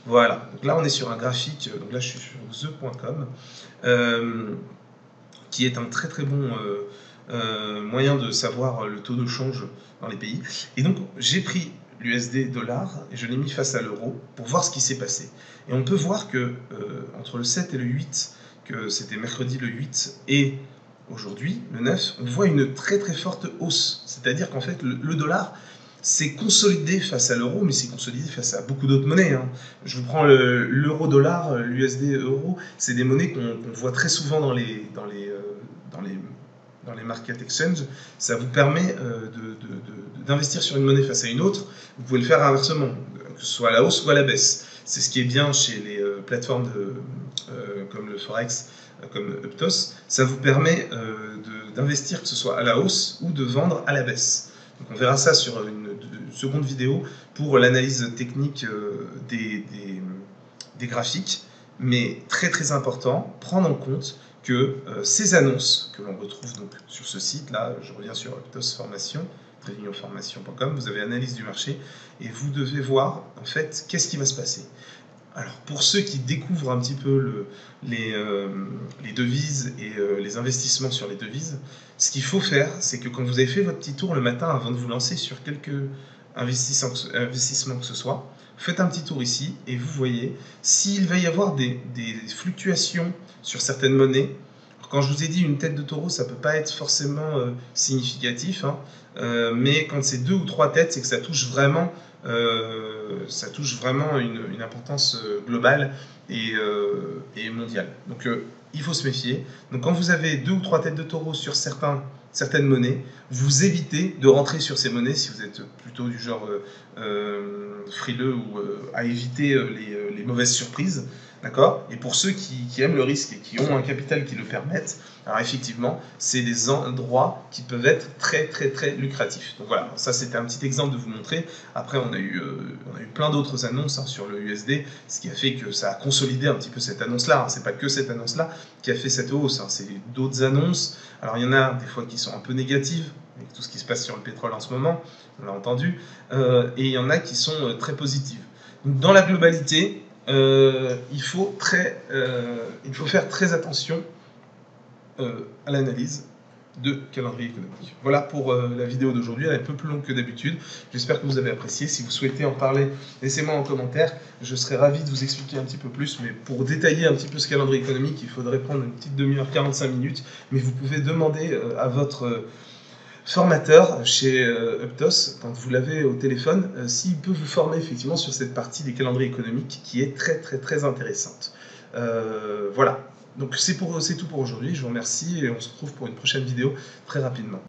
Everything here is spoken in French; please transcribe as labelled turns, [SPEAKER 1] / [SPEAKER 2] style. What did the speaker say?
[SPEAKER 1] Voilà, donc là on est sur un graphique, donc là je suis sur the.com, qui est un très très bon moyen de savoir le taux de change dans les pays. Et donc j'ai pris l'USD dollar et je l'ai mis face à l'euro pour voir ce qui s'est passé. Et on peut voir que entre le 7 et le 8, que c'était mercredi le 8 et aujourd'hui, le 9, on voit une très très forte hausse. C'est-à-dire qu'en fait le dollar s'est consolidé face à l'euro, mais c'est consolidé face à beaucoup d'autres monnaies. Hein. Je vous prends l'euro-dollar, l'USD-euro, c'est des monnaies qu'on voit très souvent dans les market exchange. Ça vous permet d'investir sur une monnaie face à une autre. Vous pouvez le faire inversement, que ce soit à la hausse ou à la baisse. C'est ce qui est bien chez les plateformes comme le Forex, comme Uptos. Ça vous permet d'investir que ce soit à la hausse ou de vendre à la baisse. Donc on verra ça sur une seconde vidéo pour l'analyse technique des graphiques. Mais très très important, prendre en compte que ces annonces que l'on retrouve donc sur ce site, là je reviens sur Uptos Formation, trévignonformation.com, vous avez analyse du marché et vous devez voir en fait qu'est-ce qui va se passer. Alors pour ceux qui découvrent un petit peu les devises et les investissements sur les devises, ce qu'il faut faire, c'est que quand vous avez fait votre petit tour le matin avant de vous lancer sur quelques investissements que ce soit, faites un petit tour ici et vous voyez s'il va y avoir des fluctuations sur certaines monnaies. Alors, quand je vous ai dit une tête de taureau, ça ne peut pas être forcément significatif, hein, mais quand c'est 2 ou 3 têtes, c'est que ça touche vraiment une importance globale et mondiale. Donc il faut se méfier. Donc quand vous avez 2 ou 3 têtes de taureau sur certaines monnaies, vous évitez de rentrer sur ces monnaies si vous êtes plutôt du genre frileux ou à éviter les mauvaises surprises. D'accord ? Et pour ceux qui aiment le risque et qui ont un capital qui le permette, alors effectivement, c'est des endroits qui peuvent être très très très lucratifs. Donc voilà, ça c'était un petit exemple de vous montrer. Après, on a eu plein d'autres annonces sur le USD, ce qui a fait que ça a consolidé un petit peu cette annonce-là. C'est pas que cette annonce-là qui a fait cette hausse, c'est d'autres annonces. Alors il y en a des fois qui sont un peu négatives, avec tout ce qui se passe sur le pétrole en ce moment, on l'a entendu, et il y en a qui sont très positives. Donc dans la globalité, il faut faire très attention à l'analyse de calendrier économique. Voilà pour la vidéo d'aujourd'hui, elle est un peu plus longue que d'habitude. J'espère que vous avez apprécié. Si vous souhaitez en parler, laissez-moi en commentaire. Je serai ravi de vous expliquer un petit peu plus, mais pour détailler un petit peu ce calendrier économique, il faudrait prendre une petite demi-heure, 45 minutes, mais vous pouvez demander à votre formateur chez Uptos, quand vous l'avez au téléphone, s'il peut vous former effectivement sur cette partie des calendriers économiques qui est très très très intéressante. Voilà. Donc c'est tout pour aujourd'hui, je vous remercie et on se retrouve pour une prochaine vidéo très rapidement.